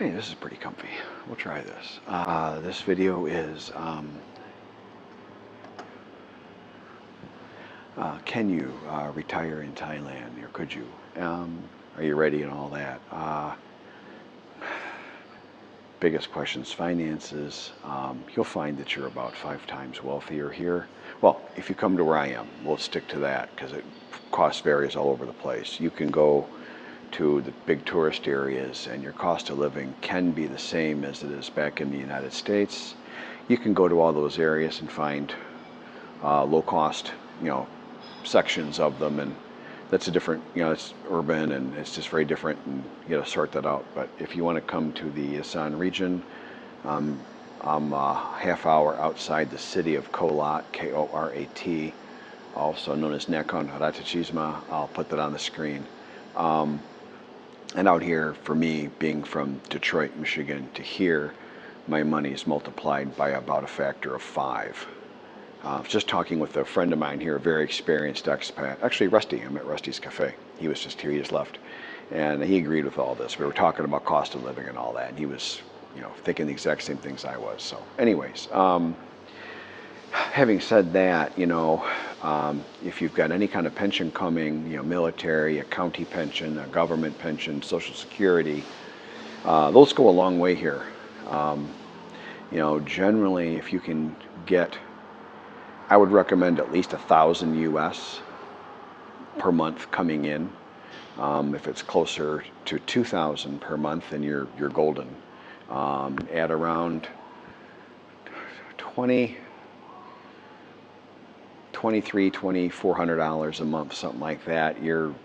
Hey, this is pretty comfy. We'll try this. This video is, can you retire in Thailand, or could you? Are you ready and all that? Biggest questions, finances. You'll find that you're about 5 times wealthier here. Well, if you come to where I am, we'll stick to that because it cost varies all over the place. You can go to the big tourist areas and your cost of living can be the same as it is back in the United States. You can go to all those areas and find low cost, sections of them, and that's a different, it's urban and it's just very different, and you got to sort that out. But if you want to come to the Isan region, I'm a half hour outside the city of Korat, Korat, also known as Nakhon Ratchasima. I'll put that on the screen. And out here, for me, being from Detroit, Michigan, to here, my money is multiplied by about a factor of 5. Just talking with a friend of mine here, a very experienced expat, actually Rusty, I'm at Rusty's Cafe. He was just here, he just left. And he agreed with all this. We were talking about cost of living and all that, and he was, thinking the exact same things I was. So anyways, having said that, if you've got any kind of pension coming, military, a county pension, a government pension, Social Security, those go a long way here. Generally, if you can get, I would recommend at least 1,000 US per month coming in. If it's closer to 2,000 per month, then you're golden. At around 2,300, $2,400 a month, something like that, you're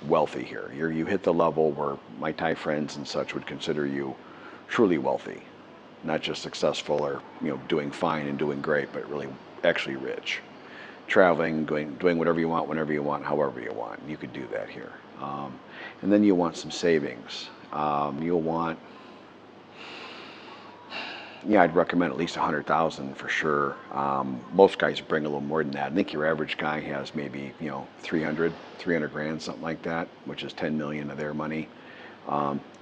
wealthy here. You hit the level where my Thai friends and such would consider you truly wealthy, not just successful or doing fine and doing great, but really actually rich. Traveling, doing whatever you want, whenever you want, however you want. You could do that here. And then you want some savings. You'll want, I'd recommend at least 100,000 for sure. Most guys bring a little more than that. I think your average guy has maybe 300 grand, something like that, which is 10 million of their money.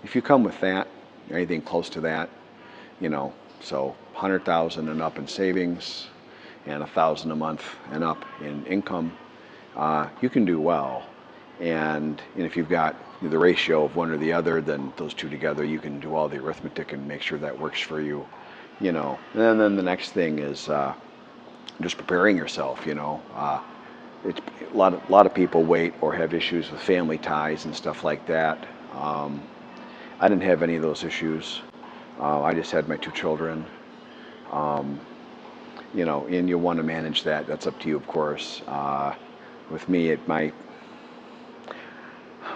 If you come with that, anything close to that, so 100,000 and up in savings, and 1,000 a month and up in income, you can do well. And if you've got the ratio of one or the other, then those two together, you can do all the arithmetic and make sure that works for you. And then the next thing is just preparing yourself. It's a lot of people wait or have issues with family ties and stuff like that. I didn't have any of those issues. I just had my 2 children. And you'll want to manage that. That's up to you, of course. With me,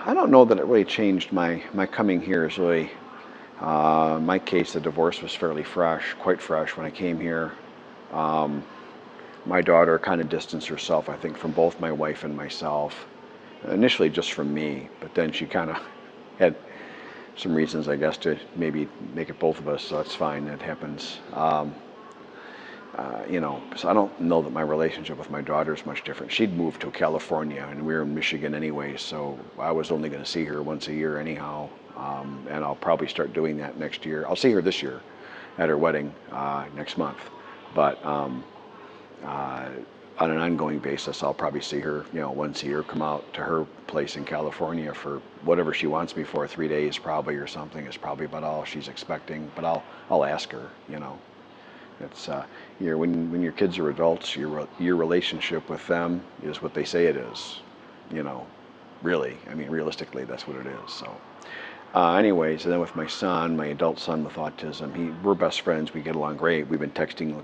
I don't know that it really changed my coming here. Is really, my case, the divorce was fairly fresh, quite fresh when I came here. My daughter kind of distanced herself, I think, from both my wife and myself. Initially just from me, but then she kind of had some reasons, I guess, to maybe make it both of us, so that's fine, that happens. So I don't know that my relationship with my daughter is much different. She'd moved to California, and we were in Michigan anyway, so I was only going to see her once a year anyhow, and I'll probably start doing that next year. I'll see her this year at her wedding next month, but on an ongoing basis, I'll probably see her, once a year, come out to her place in California for whatever she wants me for, 3 days probably or something. Is probably about all she's expecting, but I'll ask her. It's when your kids are adults, your relationship with them is what they say it is. Really, I mean, realistically, that's what it is. So, anyways, and then with my son, my adult son with autism, we're best friends. We get along great. We've been texting.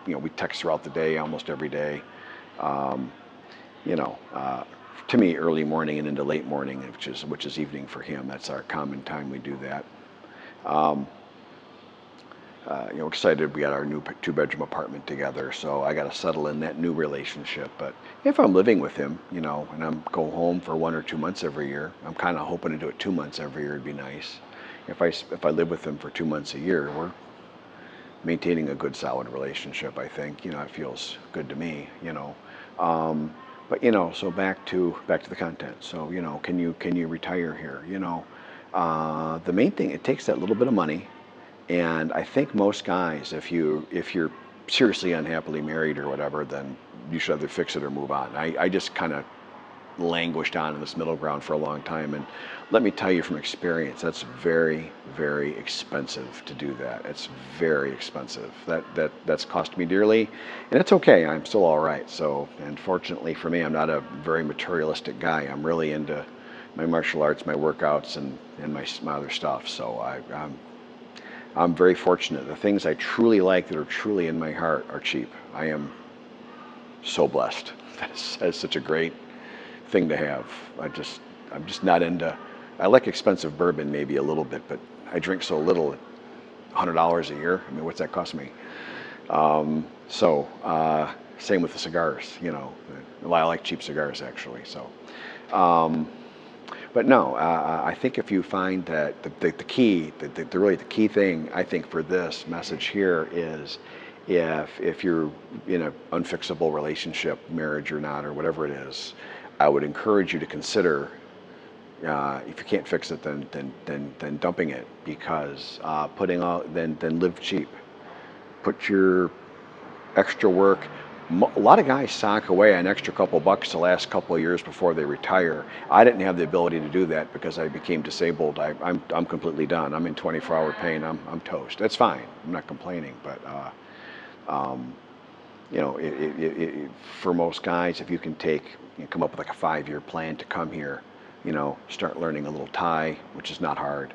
We text throughout the day, almost every day. To me, early morning and into late morning, which is evening for him. That's our common time. We do that. Excited we got our new 2-bedroom apartment together, so I got to settle in that new relationship. But if I'm living with him, and I'm go home for 1 or 2 months every year, I'm kind of hoping to do it 2 months every year. It'd be nice. If I live with him for 2 months a year, we're maintaining a good, solid relationship. I think it feels good to me. But so back to the content. So can you retire here? The main thing, it takes that little bit of money, and I think most guys, if you're seriously unhappily married or whatever, then you should either fix it or move on. I just kind of languished on in this middle ground for a long time, and let me tell you from experience, that's very, very expensive to do that. It's very expensive. That's cost me dearly, and it's okay. I'm still all right. So, and fortunately for me, I'm not a very materialistic guy. I'm really into my martial arts, my workouts, and my other stuff. So I'm very fortunate. The things I truly like that are truly in my heart are cheap. I am so blessed. That is such a great thing to have. I'm just not into. I like expensive bourbon maybe a little bit, but I drink so little. $100 a year. I mean, what's that cost me? Same with the cigars. Well, I like cheap cigars actually. Um, but no, I think if you find that the key, really the key thing I think for this message here is, if you're in an unfixable relationship, marriage or not, or whatever it is, I would encourage you to consider, if you can't fix it, then dumping it, because putting out then live cheap. Put your extra work. A lot of guys sock away an extra couple bucks the last couple of years before they retire. I didn't have the ability to do that because I became disabled. I'm completely done. I'm in 24-hour pain. I'm toast. That's fine. I'm not complaining, but um, for most guys, if you can come up with like a 5-year plan to come here, start learning a little Thai, which is not hard.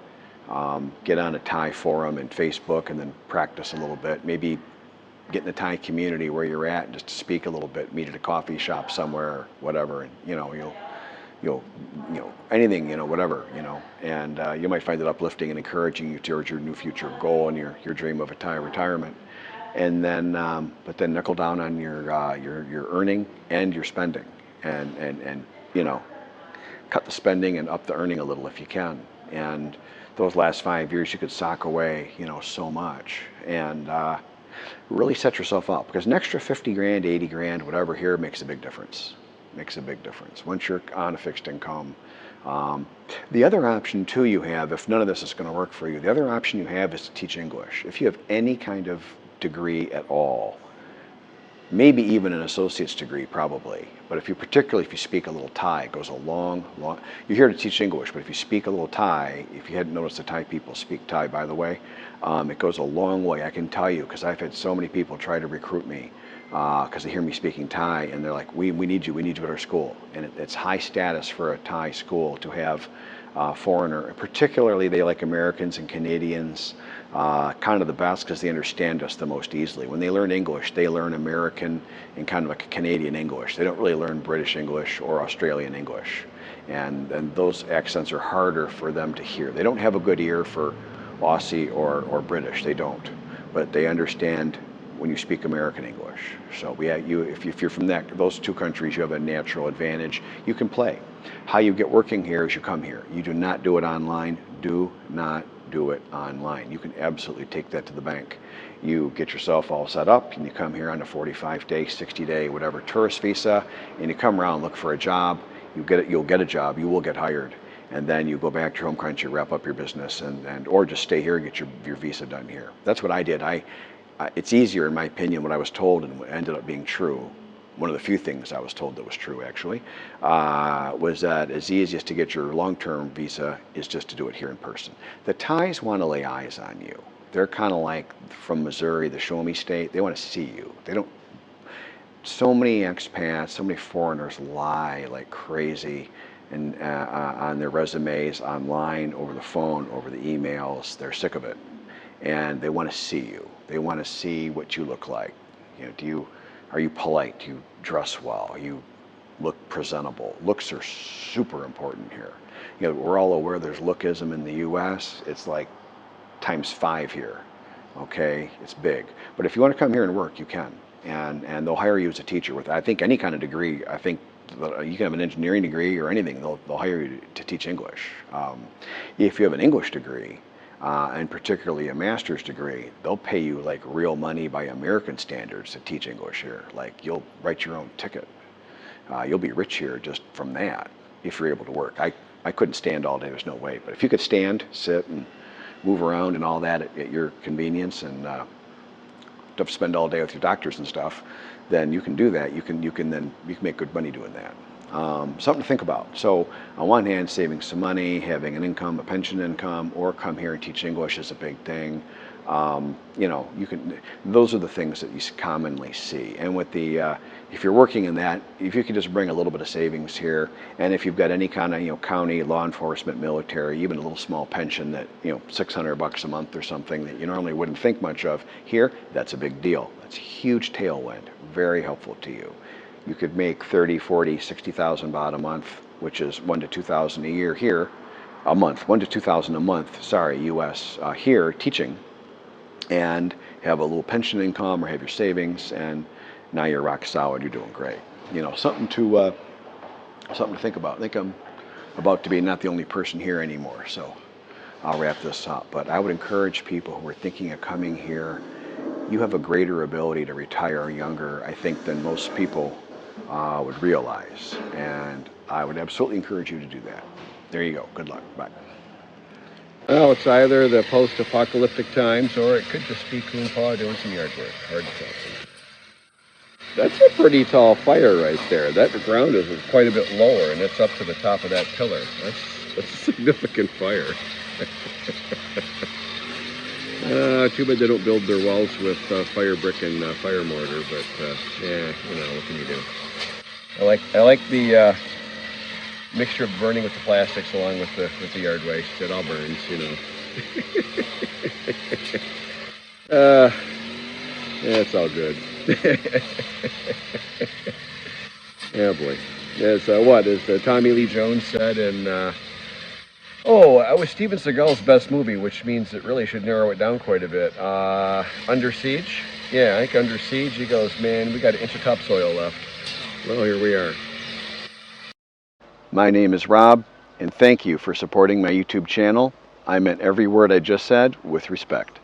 Get on a Thai forum and Facebook, and then practice a little bit. Maybe get in the Thai community where you're at, just to speak a little bit. Meet at a coffee shop somewhere, or whatever, and you'll anything, whatever, and you might find it uplifting and encouraging you towards your new future goal and your dream of a Thai retirement. And then, but then knuckle down on your earning and your spending, and cut the spending and up the earning a little if you can. And those last 5 years, you could sock away, so much, and really set yourself up, because an extra 50 grand, 80 grand, whatever here makes a big difference. Makes a big difference once you're on a fixed income. The other option too you have, if none of this is going to work for you, the other option you have is to teach English. If you have any kind of degree at all, maybe even an associate's degree probably, but particularly if you speak a little Thai, it goes a long, you're here to teach English, but if you speak a little Thai, if you hadn't noticed, the Thai people speak Thai, by the way, it goes a long way, I can tell you, because I've had so many people try to recruit me because they hear me speaking Thai, and they're like, we need you at our school. And it's high status for a Thai school to have foreigner, particularly they like Americans and Canadians kind of the best, because they understand us the most easily. When they learn English, they learn American and kind of like a Canadian English. They don't really learn British English or Australian English. And those accents are harder for them to hear. They don't have a good ear for Aussie or British, they don't. But they understand when you speak American English. So if you're from those two countries, you have a natural advantage. You can play. How you get working here is you come here. You do not do it online. Do not do it online. You can absolutely take that to the bank. You get yourself all set up, and you come here on a 45-day, 60-day, whatever tourist visa, and you come around, look for a job. You'll get a job. You will get hired. And then you go back to your home country, wrap up your business, or just stay here and get your visa done here. That's what I did. It's easier, in my opinion, what I was told, and what ended up being true. One of the few things I was told that was true, actually, was that it's easiest to get your long-term visa is just to do it here in person. The Thais want to lay eyes on you. They're kind of like from Missouri, the show me state. They want to see you. They don't. So many expats, so many foreigners lie like crazy, and on their resumes, online, over the phone, over the emails. They're sick of it, and they want to see you. They want to see what you look like. Are you polite? Do you dress well? You look presentable? Looks are super important here. We're all aware there's lookism in the U.S. It's like ×5 here. Okay, it's big. But if you want to come here and work, you can, and they'll hire you as a teacher with, I think, any kind of degree. I think that you can have an engineering degree or anything. They'll hire you to teach English. If you have an English degree, and particularly a master's degree, they'll pay you like real money by American standards to teach English here. Like, you'll write your own ticket. You'll be rich here just from that, if you're able to work. I couldn't stand all day, there's no way. But if you could stand, sit, and move around and all that at your convenience, and don't have to spend all day with your doctors and stuff, then you can do that. You can make good money doing that. Something to think about. So on one hand, saving some money, having an income, a pension income, or come here and teach English is a big thing. You know, those are the things that you commonly see. And with the, if you're working in that, if you can just bring a little bit of savings here, and if you've got any kind of, you know, county, law enforcement, military, even a little small pension that, you know, $600 a month or something that you normally wouldn't think much of here, that's a big deal. That's a huge tailwind, very helpful to you. You could make 30, 40, 60,000 baht a month, which is 1 to 2,000 a year here, a month, 1 to 2,000 a month, sorry, US, here teaching, and have a little pension income or have your savings, and now you're rock solid, you're doing great. You know, something to think about. I think I'm about to be not the only person here anymore, so I'll wrap this up. But I would encourage people who are thinking of coming here, you have a greater ability to retire younger, I think, than most people would realize, and I would absolutely encourage you to do that. There you go. Good luck. Bye. Well, it's either the post-apocalyptic times, or it could just be Coon doing some yard work. Hard to tell. That's a pretty tall fire right there. That ground is quite a bit lower, and it's up to the top of that pillar. That's a significant fire. Too bad they don't build their walls with fire brick and fire mortar, but yeah, you know, what can you do? I like the mixture of burning with the plastics along with the yard waste. It all burns, you know. Yeah, it's all good. Yeah, boy. As as Tommy Lee Jones said in it was Steven Seagal's best movie, which means it really should narrow it down quite a bit. Under Siege? Yeah, I think Under Siege, he goes, man, we got an inch of topsoil left. Well, here we are. My name is Rob, and thank you for supporting my YouTube channel. I meant every word I just said with respect.